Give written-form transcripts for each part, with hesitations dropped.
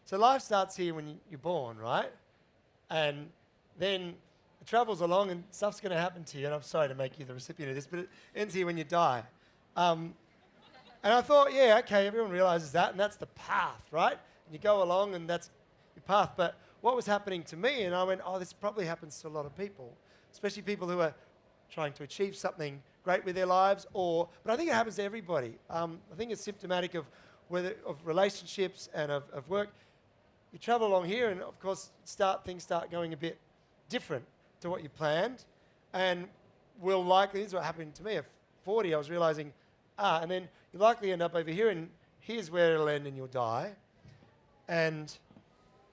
So life starts here when you're born, right? And then it travels along and stuff's going to happen to you. And I'm sorry to make you the recipient of this, but it ends here when you die. And I thought, yeah, okay, everyone realizes that, and that's the path, right? And you go along, and that's your path. But what was happening to me, and I went, oh, this probably happens to a lot of people, especially people who are trying to achieve something great with their lives, but I think it happens to everybody. I think it's symptomatic of relationships and of work. You travel along here, and of course, things start going a bit different to what you planned, and this is what happened to me. At 40, I was realizing, and then you likely end up over here, and here's where it'll end, and you'll die. And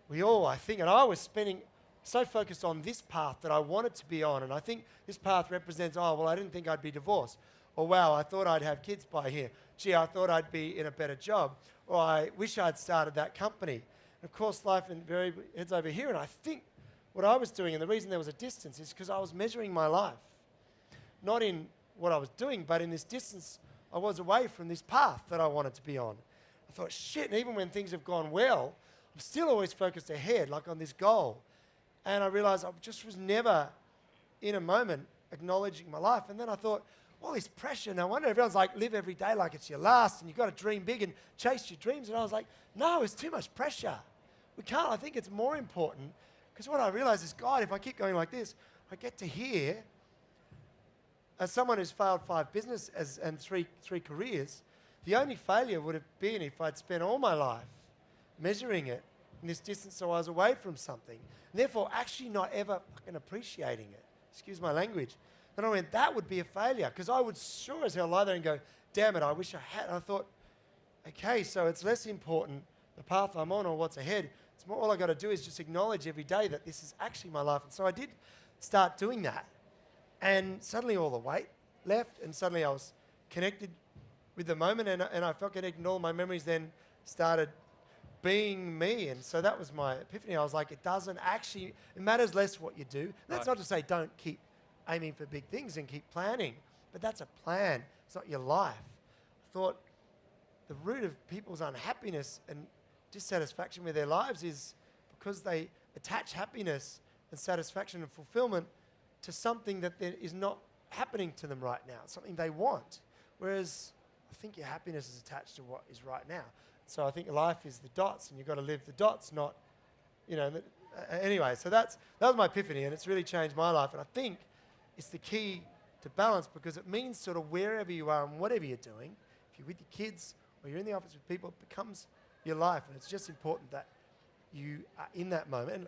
we all, I think, and I was spending so focused on this path that I wanted to be on, and I think this path represents, I didn't think I'd be divorced, or wow, I thought I'd have kids by here. Gee, I thought I'd be in a better job, or I wish I'd started that company. And of course, life invariably heads over here, and I think what I was doing, and the reason there was a distance, is because I was measuring my life, not in what I was doing, but in this distance I was away from this path that I wanted to be on. I thought, shit, and even when things have gone well, I'm still always focused ahead, like on this goal. And I realized I just was never, in a moment, acknowledging my life. And then I thought, all this pressure, no wonder everyone's like, live every day like it's your last, and you've got to dream big and chase your dreams. And I was like, no, it's too much pressure. We can't. I think it's more important, because what I realized is, God, if I keep going like this, I get to hear, as someone who's failed 5 businesses and three careers, the only failure would have been if I'd spent all my life measuring it in this distance so I was away from something, and therefore actually not ever fucking appreciating it. Excuse my language. Then I went, that would be a failure, because I would sure as hell lie there and go, damn it, I wish I had. And I thought, okay, so it's less important the path I'm on or what's ahead. It's more, all I got to do is just acknowledge every day that this is actually my life. And so I did start doing that. And suddenly all the weight left, and suddenly I was connected with the moment, and I felt connected, and all my memories then started being me. And so that was my epiphany. I was like, it matters less what you do. That's not to say don't keep aiming for big things and keep planning, but that's a plan. It's not your life. I thought the root of people's unhappiness and dissatisfaction with their lives is because they attach happiness and satisfaction and fulfillment to something that is not happening to them right now, something they want. Whereas I think your happiness is attached to what is right now. So I think life is the dots, and you've got to live the dots, not, anyway. So that was my epiphany, and it's really changed my life. And I think it's the key to balance, because it means sort of wherever you are and whatever you're doing, if you're with your kids or you're in the office with people, it becomes your life. And it's just important that you are in that moment. And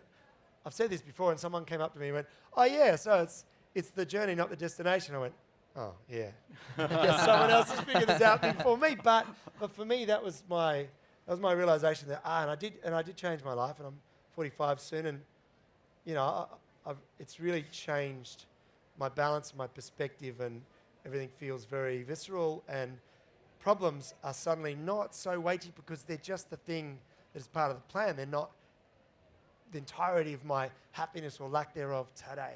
I've said this before, and someone came up to me and went, oh yeah, so it's the journey, not the destination. I went, oh yeah. I guess someone else has figured this out before me. But for me, that was my realization that and I did change my life, and I'm 45 soon, and it's really changed my balance, my perspective, and everything feels very visceral, and problems are suddenly not so weighty because they're just the thing that is part of the plan. They're not the entirety of my happiness or lack thereof today.